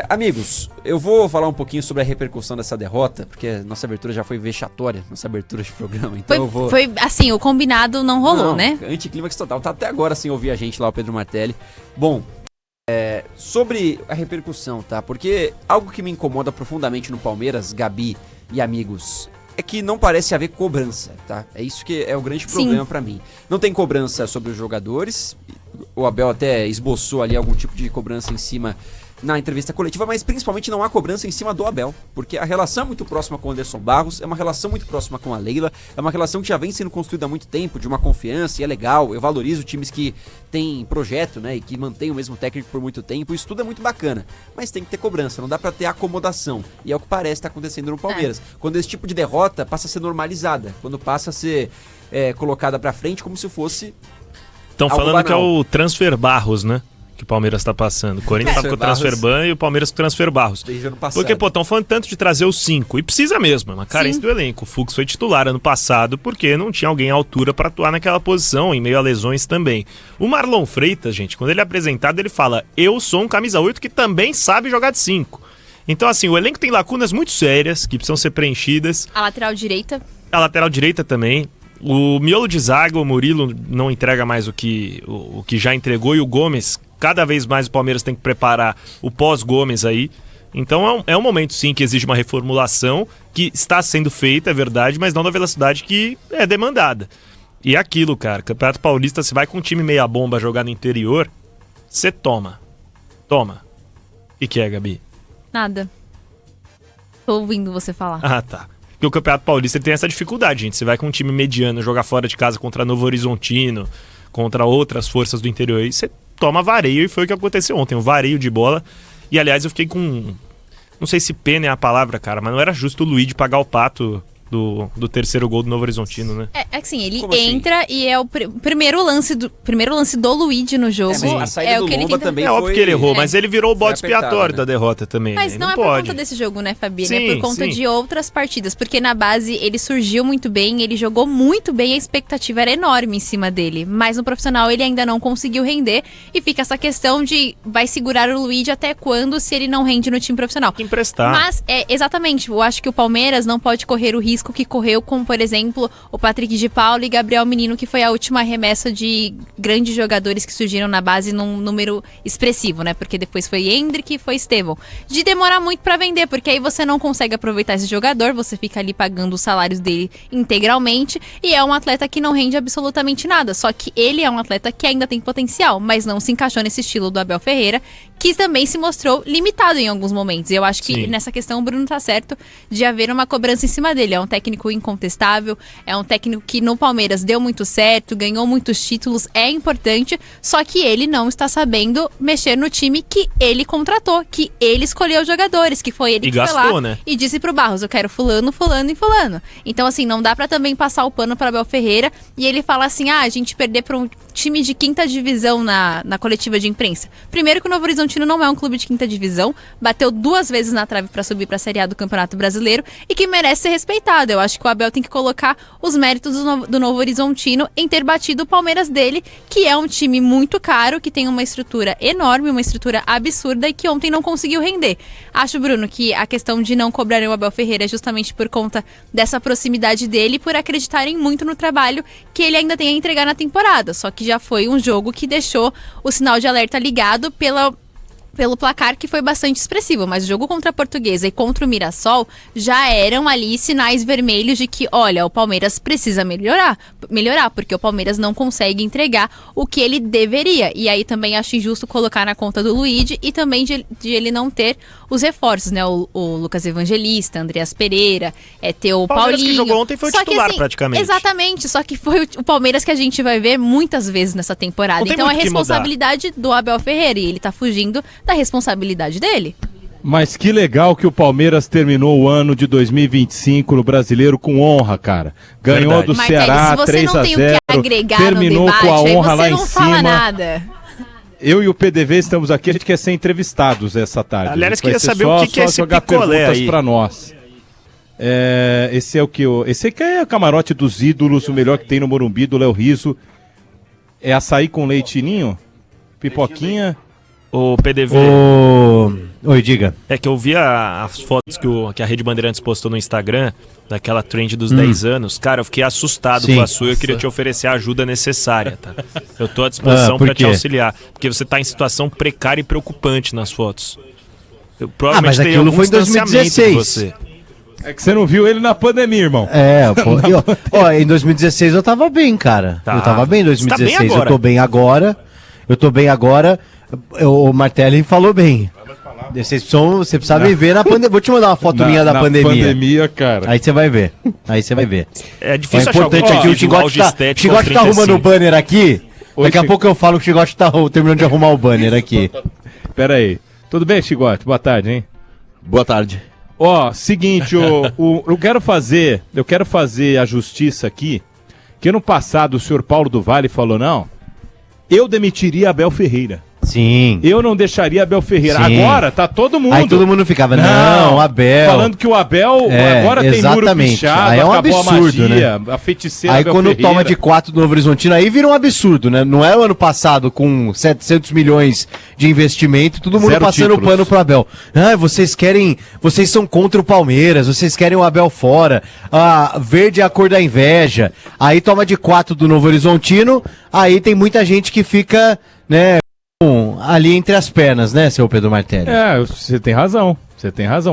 Amigos, eu vou falar um pouquinho sobre a repercussão dessa derrota, porque nossa abertura já foi vexatória, nossa abertura de programa, então eu vou... Foi assim, o combinado não rolou, né? Anticlímax total, tá até agora sem ouvir a gente lá, o Pedro Martelli. Bom, sobre a repercussão, tá? Porque algo que me incomoda profundamente no Palmeiras, Gabi e amigos, é que não parece haver cobrança, tá? É isso que é o grande problema pra mim. Não tem cobrança sobre os jogadores, o Abel até esboçou ali algum tipo de cobrança em cima na entrevista coletiva, mas principalmente não há cobrança em cima do Abel, porque a relação é muito próxima com o Anderson Barros, é uma relação muito próxima com a Leila, é uma relação que já vem sendo construída há muito tempo, de uma confiança, e é legal, eu valorizo times que têm projeto, né, e que mantêm o mesmo técnico por muito tempo, isso tudo é muito bacana, mas tem que ter cobrança, não dá pra ter acomodação, e é o que parece estar acontecendo no Palmeiras, quando esse tipo de derrota passa a ser normalizada, quando passa a ser colocada pra frente como se fosse... Estão falando que é o transfer Barros, né? Que o Palmeiras tá passando. O Corinthians tá com o transfer Ban e o Palmeiras com o transfer Barros. Porque, estão falando tanto de trazer os 5. E precisa mesmo, é uma carência do elenco. O Fux foi titular ano passado porque não tinha alguém à altura pra atuar naquela posição, em meio a lesões também. O Marlon Freitas, gente, quando ele é apresentado, ele fala: eu sou um camisa 8 que também sabe jogar de 5. Então, assim, o elenco tem lacunas muito sérias que precisam ser preenchidas. A lateral direita. A lateral direita também. O miolo de zaga, o Murilo não entrega mais o que já entregou, e o Gomes, cada vez mais o Palmeiras tem que preparar o pós-Gomes aí. Então é um momento sim que exige uma reformulação, que está sendo feita, é verdade, mas não na velocidade que é demandada. E é aquilo, cara, Campeonato Paulista, se vai com um time meia bomba jogar no interior, você toma. Toma. O que é, Gabi? Nada. Tô ouvindo você falar. Ah, tá. Porque o Campeonato Paulista ele tem essa dificuldade, gente. Você vai com um time mediano jogar fora de casa contra Novo Horizontino, contra outras forças do interior, e você toma vareio, e foi o que aconteceu ontem, um vareio de bola. E aliás, eu fiquei com... Não sei se pena é a palavra, cara, mas não era justo o Luigi pagar o pato do terceiro gol do Novo Horizontino, né? É que sim, ele entra e é o primeiro lance do Luigi no jogo. A saída do Lomba também foi... óbvio que ele errou, mas ele virou o bode expiatório da derrota também. Mas né? não é por conta desse jogo, né, Fabi? É por conta de outras partidas. Porque na base ele surgiu muito bem, ele jogou muito bem, a expectativa era enorme em cima dele. Mas no profissional ele ainda não conseguiu render. E fica essa questão de vai segurar o Luigi até quando, se ele não rende no time profissional. Tem que emprestar. Mas, exatamente, eu acho que o Palmeiras não pode correr o risco que correu com, por exemplo, o Patrick de Paula e Gabriel Menino, que foi a última remessa de grandes jogadores que surgiram na base num número expressivo, né? Porque depois foi Hendrick e foi Estevão. De demorar muito pra vender, porque aí você não consegue aproveitar esse jogador, você fica ali pagando os salários dele integralmente, e é um atleta que não rende absolutamente nada. Só que ele é um atleta que ainda tem potencial, mas não se encaixou nesse estilo do Abel Ferreira, que também se mostrou limitado em alguns momentos. E eu acho que nessa questão o Bruno tá certo de haver uma cobrança em cima dele. É um técnico incontestável, é um técnico que no Palmeiras deu muito certo, ganhou muitos títulos, é importante, só que ele não está sabendo mexer no time que ele contratou, que ele escolheu os jogadores, que foi ele que gastou, foi lá, né? E disse pro Barros: eu quero fulano, fulano e fulano. Então assim, não dá pra também passar o pano para Abel Ferreira e ele fala assim: a gente perder pra um time de quinta divisão na coletiva de imprensa. Primeiro que o Novo Horizontino não é um clube de quinta divisão, bateu 2 vezes na trave pra subir pra Série A do Campeonato Brasileiro e que merece ser respeitado. Eu acho que o Abel tem que colocar os méritos do Novo Horizontino em ter batido o Palmeiras dele, que é um time muito caro, que tem uma estrutura enorme, uma estrutura absurda e que ontem não conseguiu render. Acho, Bruno, que a questão de não cobrarem o Abel Ferreira é justamente por conta dessa proximidade dele e por acreditarem muito no trabalho que ele ainda tem a entregar na temporada. Só que já foi um jogo que deixou o sinal de alerta ligado pelo placar, que foi bastante expressivo, mas o jogo contra a Portuguesa e contra o Mirassol já eram ali sinais vermelhos de que, olha, o Palmeiras precisa melhorar, porque o Palmeiras não consegue entregar o que ele deveria. E aí também acho injusto colocar na conta do Luigi e também de ele não ter os reforços, né? O Lucas Evangelista, Andreas Pereira, ter o Paulinho. Que jogou ontem foi o titular, assim, praticamente. Exatamente, só que foi o Palmeiras que a gente vai ver muitas vezes nessa temporada. Então é responsabilidade do Abel Ferreira e ele tá fugindo da responsabilidade dele. Mas que legal que o Palmeiras terminou o ano de 2025 no Brasileiro com honra, cara. Ganhou do Ceará 3-0, terminou com a honra lá em cima. Nada. Eu e o PDV estamos aqui, a gente quer ser entrevistados essa tarde. Aliás, queria saber o que é esse picolé aí. Pra nós. Esse é o que? Esse aqui é o camarote dos ídolos, o melhor que tem no Morumbi, do Léo Rizzo. É açaí com leite ninho, pipoquinha. Ô, PDV. Oi, diga. É que eu vi as fotos que a Rede Bandeirantes postou no Instagram, daquela trend dos 10 anos. Cara, eu fiquei assustado com a sua e eu queria te oferecer a ajuda necessária, tá? Eu tô à disposição pra te auxiliar. Porque você tá em situação precária e preocupante nas fotos. Eu provavelmente mas aquilo foi em 2016. Você. É que você não viu ele na pandemia, irmão. Pô, em 2016 eu tava bem, cara. Tá. Eu tava bem em 2016. Tá bem agora. Eu tô bem agora. O Martelli falou bem. Você precisa me ver na pandemia. Vou te mandar uma foto minha da pandemia. Na pandemia, cara. Aí você vai ver. É difícil achar importante aqui, o Chicote tá arrumando o banner aqui. Daqui a pouco eu falo que o Chicote tá terminando de arrumar o banner aqui. Pera aí. Tudo bem, Chicote? Boa tarde, hein? Boa tarde. Ó, seguinte, eu quero fazer a justiça aqui, que no passado o senhor Paulo do Vale falou, não, eu demitiria Abel Ferreira. Sim. Eu não deixaria Abel Ferreira. Sim. Agora tá todo mundo. Aí todo mundo ficava, não, Abel. Falando que o Abel agora tem muro pichado, aí é um absurdo, a magia, né? A feiticeira aí Abel quando Ferreira. toma de 4 do Novo Horizontino, aí vira um absurdo, né? Não é o ano passado com 700 milhões de investimento, todo mundo 0 passando títulos. pano pro Abel. Vocês são contra o Palmeiras, vocês querem o Abel fora, verde é a cor da inveja. Aí toma de 4 do Novo Horizontino, aí tem muita gente que fica, né, ali entre as pernas, né, seu Pedro Martelli? Você tem razão.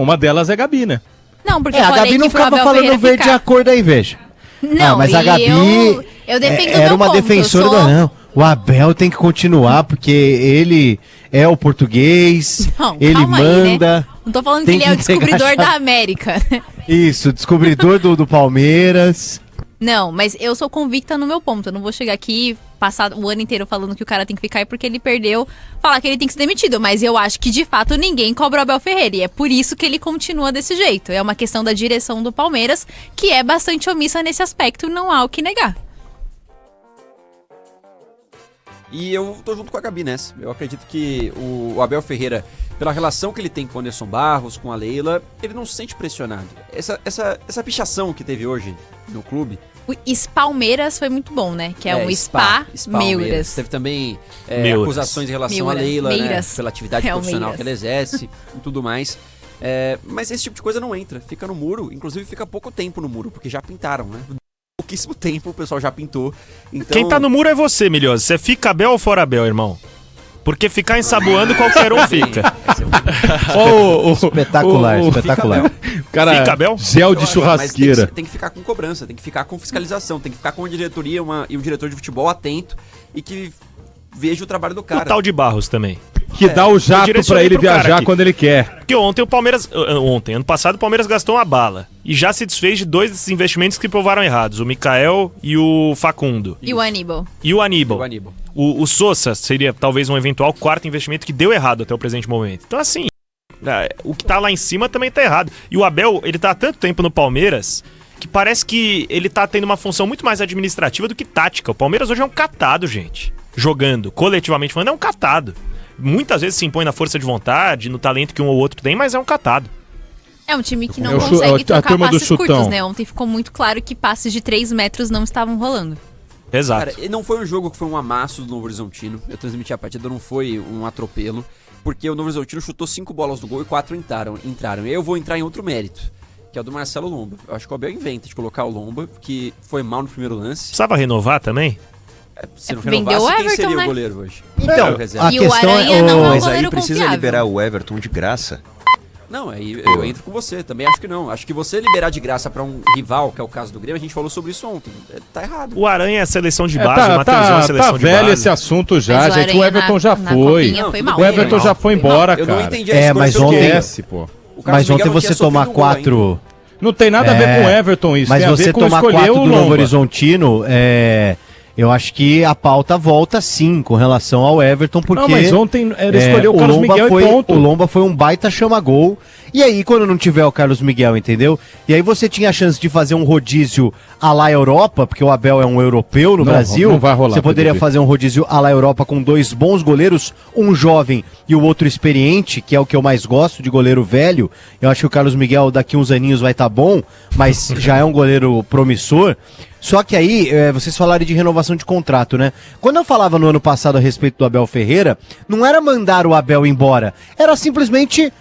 Uma delas é a Gabi, né? Não, porque a Gabi não ficava falando verde é a cor da inveja. Não, mas a Gabi eu defendo era uma ponto. defensora do não. O Abel tem que continuar porque ele é o português, ele manda. Aí, né? Não tô falando que ele é o descobridor da América. Isso, descobridor do Palmeiras. Não, mas eu sou convicta no meu ponto. Eu não vou chegar aqui e passar o ano inteiro falando que o cara tem que ficar aí porque ele perdeu, falar que ele tem que ser demitido. Mas eu acho que, de fato, ninguém cobra o Abel Ferreira. E é por isso que ele continua desse jeito. É uma questão da direção do Palmeiras, que é bastante omissa nesse aspecto, não há o que negar. E eu tô junto com a Gabi nessa. Eu acredito que o Abel Ferreira, pela relação que ele tem com o Anderson Barros, com a Leila, ele não se sente pressionado. Essa pichação que teve hoje no clube... O Spalmeiras foi muito bom, né? Que é um Spa-Meuras. Teve também acusações em relação a Leila, né? Pela atividade profissional que ela exerce e tudo mais. Mas esse tipo de coisa não entra. Fica no muro. Inclusive fica pouco tempo no muro, porque já pintaram, né? Pouquíssimo tempo o pessoal já pintou. Então... Quem tá no muro é você, Milhoso. Você fica Abel ou fora Abel, irmão? Porque ficar ensaboando qualquer um fica. Espetacular. Cara, fica Abel? Gel de churrasqueira. Mas tem que ficar com cobrança, tem que ficar com fiscalização, tem que ficar com a diretoria e um diretor de futebol atento e que veja o trabalho do cara. O tal de Barros também. Que dá o jato pra ele viajar quando ele quer. Porque ano passado o Palmeiras gastou uma bala. E já se desfez de 2 desses investimentos que provaram errados. O Mikael e o Facundo. E o Aníbal. O Sosa seria talvez um eventual 4º investimento que deu errado até o presente momento. Então assim, o que tá lá em cima também tá errado. E o Abel, ele tá há tanto tempo no Palmeiras que parece que ele tá tendo uma função muito mais administrativa do que tática. O Palmeiras hoje é um catado, gente. Jogando, coletivamente falando, é um catado. Muitas vezes se impõe na força de vontade, no talento que um ou outro tem, mas é um catado. É um time que não consegue trocar passes curtos, né? Ontem ficou muito claro que passes de 3 metros não estavam rolando. Exato. Cara, não foi um jogo que foi um amasso do Novo Horizontino. Eu transmiti a partida, não foi um atropelo. Porque o Novo Horizontino chutou 5 bolas no gol e 4 entraram. E eu vou entrar em outro mérito, que é o do Marcelo Lomba. Eu acho que o Abel inventa de colocar o Lomba, que foi mal no primeiro lance. Precisava renovar também? Se não renovasse, quem seria o goleiro hoje? Então, a questão é... Mas aí precisa liberar o Everton de graça. Não, aí eu entro com você, também acho que não. Acho que você liberar de graça pra um rival, que é o caso do Grêmio, a gente falou sobre isso ontem. Tá errado. O Aranha é a seleção de base, o Matheusão é a seleção de base. Tá velho esse assunto já, gente. O Everton já foi. O Everton já foi embora, cara. Eu não entendi a escolha. Mas ontem... Mas ontem você tomar 4... Não tem nada a ver com o Everton isso. Mas você tomar 4 do Novo Horizontino, eu acho que a pauta volta sim com relação ao Everton, porque... Não, mas ontem ele escolheu o Carlos Miguel e ponto. O Lomba foi um baita chama-gol E aí, quando não tiver o Carlos Miguel, entendeu? E aí você tinha a chance de fazer um rodízio à la Europa, porque o Abel é um europeu no Brasil. Não vai rolar. Você poderia fazer um rodízio à la Europa com 2 bons goleiros, um jovem e o outro experiente, que é o que eu mais gosto, de goleiro velho. Eu acho que o Carlos Miguel daqui uns aninhos vai estar bom, mas já é um goleiro promissor. Só que aí, vocês falaram de renovação de contrato, né? Quando eu falava no ano passado a respeito do Abel Ferreira, não era mandar o Abel embora, era simplesmente...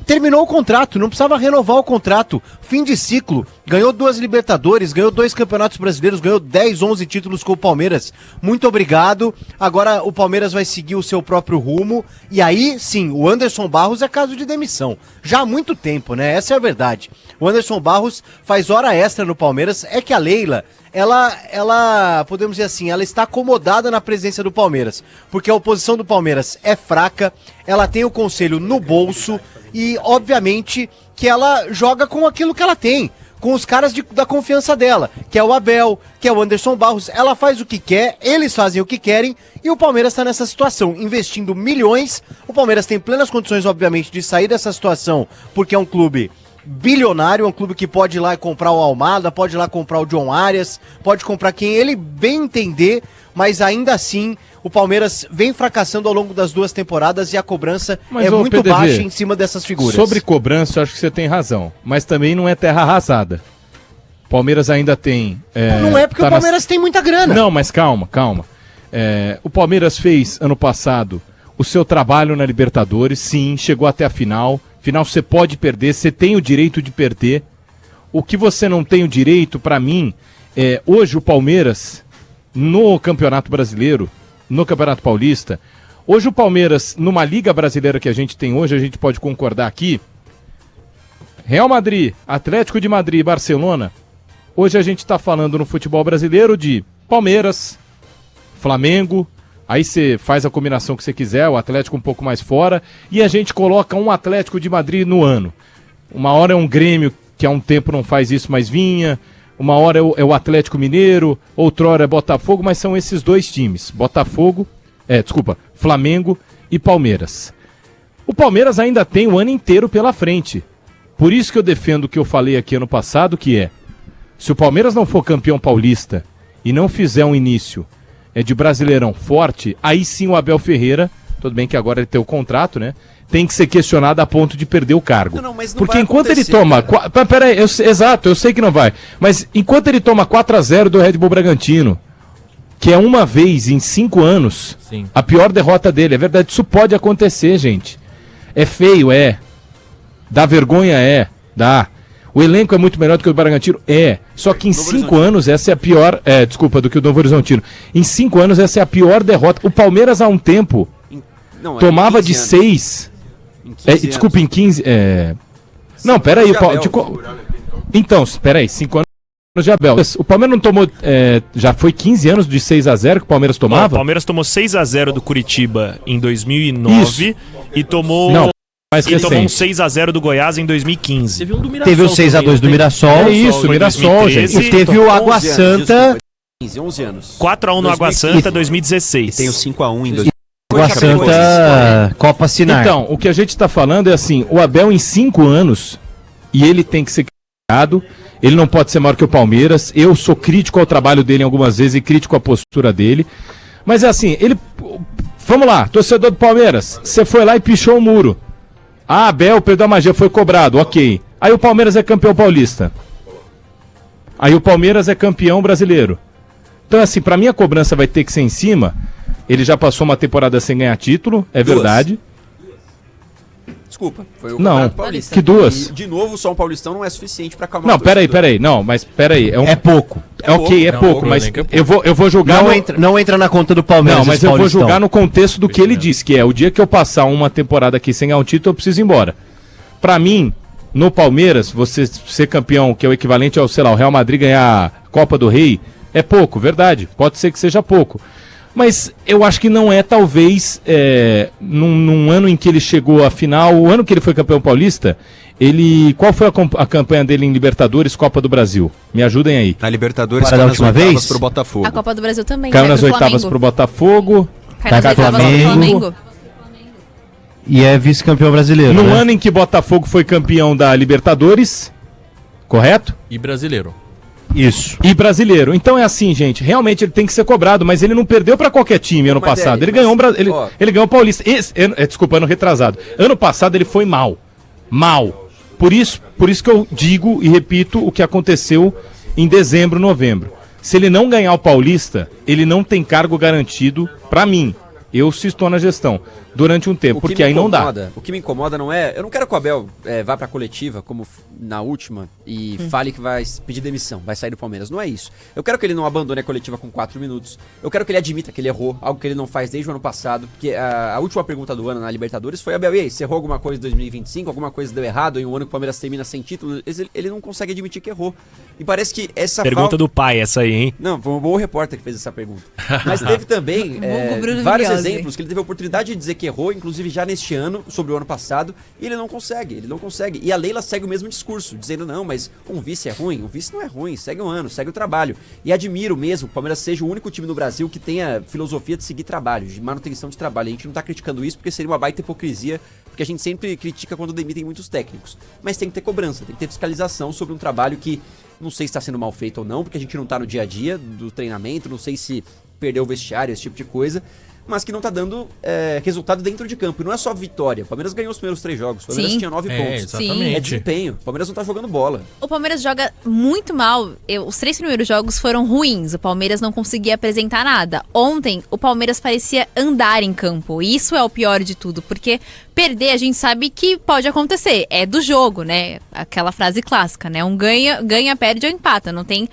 Terminou o contrato, não precisava renovar o contrato. Fim de ciclo. Ganhou 2 Libertadores, ganhou 2 Campeonatos Brasileiros, ganhou 10, 11 títulos com o Palmeiras. Muito obrigado. Agora o Palmeiras vai seguir o seu próprio rumo. E aí, sim, o Anderson Barros é caso de demissão. Já há muito tempo, né? Essa é a verdade. O Anderson Barros faz hora extra no Palmeiras. É que a Leila... Ela, podemos dizer assim, ela está acomodada na presença do Palmeiras, porque a oposição do Palmeiras é fraca, ela tem o conselho no bolso e, obviamente, que ela joga com aquilo que ela tem, com os caras da confiança dela, que é o Abel, que é o Anderson Barros. Ela faz o que quer, eles fazem o que querem e o Palmeiras está nessa situação, investindo milhões. O Palmeiras tem plenas condições, obviamente, de sair dessa situação, porque é um clube bilionário, é um clube que pode ir lá e comprar o Almada, pode ir lá comprar o John Arias, pode comprar quem ele bem entender, mas ainda assim o Palmeiras vem fracassando ao longo das 2 temporadas e a cobrança é muito PDV, baixa em cima dessas figuras. Sobre cobrança, eu acho que você tem razão, mas também não é terra arrasada. O Palmeiras ainda tem... não é porque o Palmeiras tem muita grana. Não, mas calma. O Palmeiras fez, ano passado, o seu trabalho na Libertadores, sim, chegou até a final. Final você pode perder, você tem o direito de perder. O que você não tem o direito, pra mim, hoje o Palmeiras, no Campeonato Brasileiro, no Campeonato Paulista, hoje o Palmeiras, numa Liga Brasileira que a gente tem hoje, a gente pode concordar aqui, Real Madrid, Atlético de Madrid e Barcelona, hoje a gente tá falando no futebol brasileiro de Palmeiras, Flamengo, aí você faz a combinação que você quiser, o Atlético um pouco mais fora, e a gente coloca um Atlético de Madrid no ano. Uma hora é um Grêmio, que há um tempo não faz isso, mas vinha. Uma hora é o Atlético Mineiro, outrora é Botafogo, mas são esses 2 times. Flamengo e Palmeiras. O Palmeiras ainda tem o ano inteiro pela frente. Por isso que eu defendo o que eu falei aqui ano passado, que é, se o Palmeiras não for campeão paulista e não fizer um início de Brasileirão forte, aí sim o Abel Ferreira, tudo bem que agora ele tem o contrato, né? Tem que ser questionado a ponto de perder o cargo. Mas não porque enquanto ele toma... Peraí, exato, eu sei que não vai. Mas enquanto ele toma 4-0 do Red Bull Bragantino, que é uma vez em 5 anos, sim, a pior derrota dele, é verdade, isso pode acontecer, gente. É feio, dá vergonha, dá. O elenco é muito melhor do que o do Bragantino? Só que em 5 anos essa é a pior... do que o Novo Horizontino. Em 5 anos essa é a pior derrota. O Palmeiras há um tempo tomava de 6... desculpa, em 15... Não, peraí. Então, peraí, 5 anos de Abel. O Palmeiras não tomou... já foi 15 anos de 6-0 que o Palmeiras tomava? Não, o Palmeiras tomou 6-0 do Curitiba em 2009 Isso. E tomou... Não. E tomou um 6-0 do Goiás em 2015. Teve o 6-2 do Mirassol. Isso, Mirassol, gente. E teve o Água Santa. 11 anos. 4-1 no Água Santa, 2016. E tem o 5-1 em 2016. Água Santa, Copa Sinar. Então, o que a gente tá falando é assim, o Abel em 5 anos, e ele tem que ser criado, ele não pode ser maior que o Palmeiras. Eu sou crítico ao trabalho dele algumas vezes e crítico à postura dele. Mas é assim, ele... Vamos lá, torcedor do Palmeiras, você foi lá e pichou o muro. Abel perdeu a magia, foi cobrado, ok. Aí o Palmeiras é campeão paulista. Aí o Palmeiras é campeão brasileiro. Então assim, pra mim a cobrança vai ter que ser em cima. Ele já passou uma temporada sem ganhar título, é verdade. Desculpa, foi o Campeonato Paulista. Que 2? E, de novo, só um paulistão não é suficiente pra acalmar. Não, peraí, não, mas peraí. É pouco. É pouco, mas eu vou julgar... Não entra na conta do Palmeiras. Não, mas eu vou julgar no contexto do que ele disse, que é o dia que eu passar uma temporada aqui sem ganhar um título, eu preciso ir embora. Pra mim, no Palmeiras, você ser campeão, que é o equivalente ao, sei lá, o Real Madrid ganhar a Copa do Rei, é pouco, verdade. Pode ser que seja pouco. Mas eu acho que não é, talvez, num ano em que ele chegou à final, o ano que ele foi campeão paulista, qual foi a campanha dele em Libertadores, Copa do Brasil? Me ajudem aí. Na Libertadores, caiu nas oitavas pro Botafogo. A Copa do Brasil também. Caiu nas oitavas pro Botafogo. Caiu nas oitavas pro Flamengo. E é vice-campeão brasileiro. No né? ano em que Botafogo foi campeão da Libertadores, correto? E brasileiro. Isso. E brasileiro. Então é assim, gente, realmente ele tem que ser cobrado, mas ele não perdeu pra qualquer time ano passado. Ele ganhou ele ganhou o Paulista. Desculpa, ano retrasado. Ano passado ele foi mal. Mal. Por isso que eu digo e repito o que aconteceu em dezembro, novembro. Se ele não ganhar o Paulista, ele não tem cargo garantido pra mim. Eu se estou na gestão durante um tempo, porque aí não dá. O que me incomoda não é... Eu não quero que o Abel vá pra coletiva, como na última, e fale que vai pedir demissão, vai sair do Palmeiras. Não é isso. Eu quero que ele não abandone a coletiva com 4 minutos. Eu quero que ele admita que ele errou, algo que ele não faz desde o ano passado. Porque a última pergunta do ano na Libertadores foi: Abel, e aí, você errou alguma coisa em 2025? Alguma coisa deu errado em um ano que o Palmeiras termina sem título? Ele não consegue admitir que errou. E parece que essa pergunta do pai, essa aí, hein? Não, foi um bom repórter que fez essa pergunta. Mas teve também vários exemplos que ele teve a oportunidade de dizer que errou, inclusive já neste ano, sobre o ano passado, e ele não consegue. E a Leila segue o mesmo discurso, dizendo: não, mas um vice é ruim. Um vice não é ruim, segue um ano, segue o trabalho. E admiro mesmo que o Palmeiras seja o único time no Brasil que tenha filosofia de seguir trabalho, de manutenção de trabalho. A gente não tá criticando isso porque seria uma baita hipocrisia, porque a gente sempre critica quando demitem muitos técnicos. Mas tem que ter cobrança, tem que ter fiscalização sobre um trabalho que não sei se está sendo mal feito ou não, porque a gente não tá no dia a dia do treinamento, não sei se perdeu o vestiário, esse tipo de coisa, mas que não tá dando resultado dentro de campo. E não é só vitória. O Palmeiras ganhou os primeiros 3 jogos. O Palmeiras tinha 9 pontos. Exatamente. É desempenho. O Palmeiras não tá jogando bola. O Palmeiras joga muito mal. Os 3 primeiros jogos foram ruins. O Palmeiras não conseguia apresentar nada. Ontem, o Palmeiras parecia andar em campo. E isso é o pior de tudo, porque perder a gente sabe que pode acontecer. É do jogo, né? Aquela frase clássica, né? Um ganha, perde ou empata. Não tem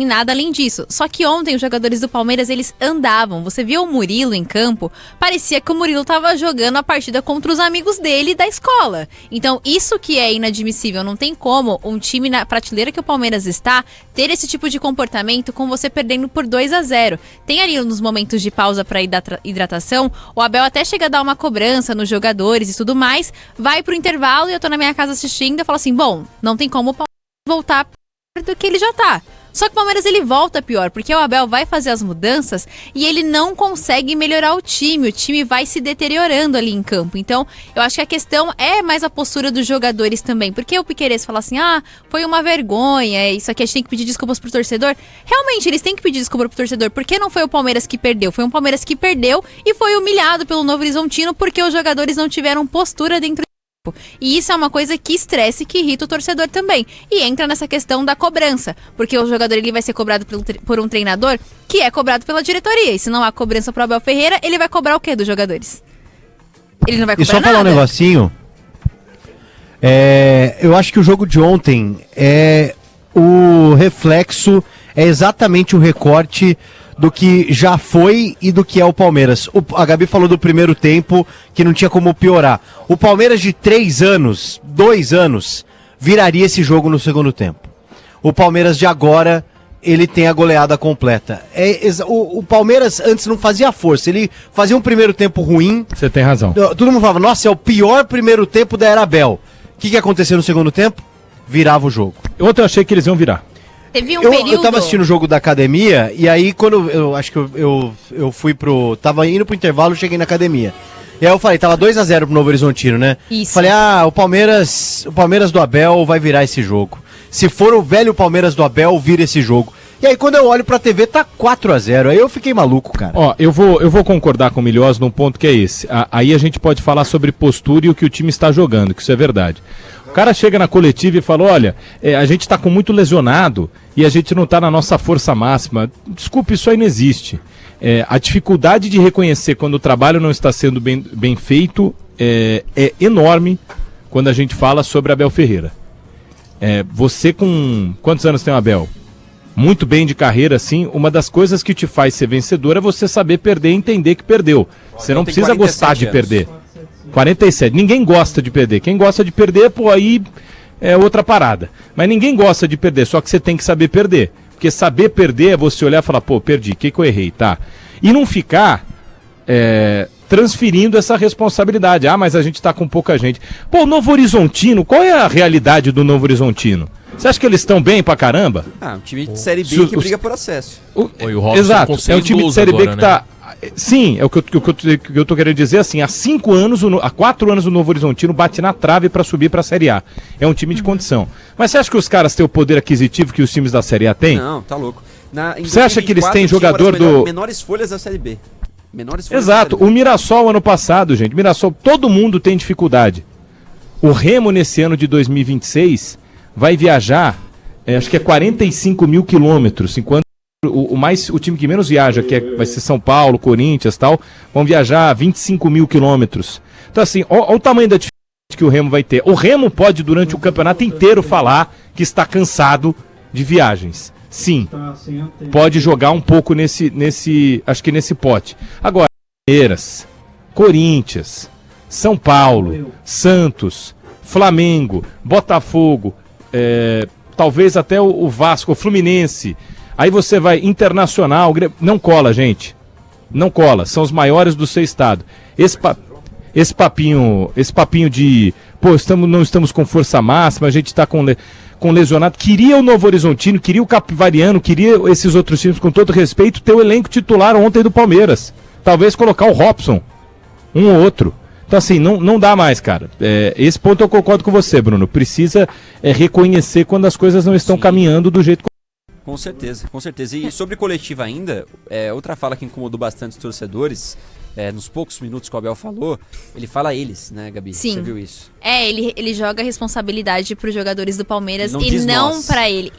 nada além disso. Só que ontem os jogadores do Palmeiras, eles andavam. Você viu o Murilo em campo, parecia que o Murilo tava jogando a partida contra os amigos dele da escola. Então, isso que é inadmissível. Não tem como um time na prateleira que o Palmeiras está ter esse tipo de comportamento com você perdendo por 2-0. Tem ali nos momentos de pausa para hidratação, o Abel até chega a dar uma cobrança nos jogadores e tudo mais, vai pro intervalo e eu tô na minha casa assistindo e eu falo assim: bom, não tem como o Palmeiras voltar do que ele já tá. Só que o Palmeiras ele volta pior, porque o Abel vai fazer as mudanças e ele não consegue melhorar o time vai se deteriorando ali em campo. Então, eu acho que a questão é mais a postura dos jogadores também, porque o Piquerez fala assim: foi uma vergonha, isso aqui a gente tem que pedir desculpas pro torcedor. Realmente, eles têm que pedir desculpa pro torcedor, porque não foi o Palmeiras que perdeu, foi um Palmeiras que perdeu e foi humilhado pelo Novo Horizontino porque os jogadores não tiveram postura dentro. E isso é uma coisa que estressa e que irrita o torcedor também. E entra nessa questão da cobrança, porque o jogador ele vai ser cobrado por um treinador que é cobrado pela diretoria. E se não há cobrança pro Abel Ferreira, ele vai cobrar o quê dos jogadores? Ele não vai cobrar nada. E só falar um negocinho, eu acho que o jogo de ontem o reflexo, é exatamente o recorte do que já foi e do que é o Palmeiras. A Gabi falou do primeiro tempo, que não tinha como piorar. O Palmeiras de 2 anos, viraria esse jogo no segundo tempo. O Palmeiras de agora, ele tem a goleada completa. O Palmeiras antes não fazia força, ele fazia um primeiro tempo ruim. Você tem razão. Todo mundo falava: nossa, é o pior primeiro tempo da Era Abel. O que aconteceu no segundo tempo? Virava o jogo. Ontem eu achei que eles iam virar. Teve um período... Eu tava assistindo o jogo da academia, e aí quando eu acho que eu fui tava indo pro intervalo, cheguei na academia. E aí eu falei, tava 2-0 pro Novo Horizontino, né? Isso. Falei, o Palmeiras do Abel vai virar esse jogo. Se for o velho Palmeiras do Abel, vira esse jogo. E aí quando eu olho pra TV, tá 4-0. Aí eu fiquei maluco, cara. Ó, eu vou concordar com o Milhoz num ponto que é esse. Aí a gente pode falar sobre postura e o que o time está jogando, que isso é verdade. O cara chega na coletiva e fala: olha, a gente tá com muito lesionado e a gente não tá na nossa força máxima. Desculpe, isso aí não existe. A dificuldade de reconhecer quando o trabalho não está sendo bem feito é enorme quando a gente fala sobre Abel Ferreira. Você com... Quantos anos tem o Abel? Muito bem de carreira, assim. Uma das coisas que te faz ser vencedor é você saber perder e entender que perdeu. Você não precisa gostar de perder. 47. Ninguém gosta de perder. Quem gosta de perder, aí é outra parada. Mas ninguém gosta de perder, só que você tem que saber perder. Porque saber perder é você olhar e falar: perdi, o que eu errei, tá? E não ficar transferindo essa responsabilidade. Mas a gente tá com pouca gente. O Novo Horizontino, qual é a realidade do Novo Horizontino? Você acha que eles estão bem pra caramba? Um time de Série B que briga por acesso. O Robson exato, é um time de Série B que tá... Sim, é o que eu tô querendo dizer, assim, há 5 anos, há 4 anos o Novo Horizontino bate na trave para subir para a Série A. É um time de condição. Mas você acha que os caras têm o poder aquisitivo que os times da Série A têm? Não, tá louco. Você acha que eles têm jogador do... menores folhas da Série B. Menores folhas Exato, da Série B. o Mirassol ano passado, gente, Mirassol, todo mundo tem dificuldade. O Remo nesse ano de 2026 vai viajar, acho que é 45 mil quilômetros, enquanto o time que menos viaja, vai ser São Paulo, Corinthians e tal, vão viajar 25 mil quilômetros. Então assim, olha o tamanho da dificuldade que o Remo vai ter. O Remo pode durante o campeonato inteiro falar que está cansado de viagens. Sim, pode jogar um pouco acho que nesse pote. Agora, Palmeiras, Corinthians, São Paulo, Santos, Flamengo, Botafogo, talvez até o Vasco, o Fluminense. Aí você vai Internacional, não cola, gente. Não cola, são os maiores do seu estado. Esse papinho de, não estamos com força máxima, a gente está com lesionado. Queria o Novo Horizontino, queria o Capivariano, queria esses outros times, com todo respeito, ter o elenco titular ontem do Palmeiras. Talvez colocar o Robson, um ou outro. Então assim, não dá mais, cara. Esse ponto eu concordo com você, Bruno. Precisa reconhecer quando as coisas não estão caminhando do jeito que... Com certeza, com certeza. E sobre coletiva ainda, outra fala que incomodou bastante os torcedores, nos poucos minutos que o Abel falou, ele fala a eles, né, Gabi? Sim. Você viu isso? Ele joga a responsabilidade pros jogadores do Palmeiras Não e diz não nós. pra ele.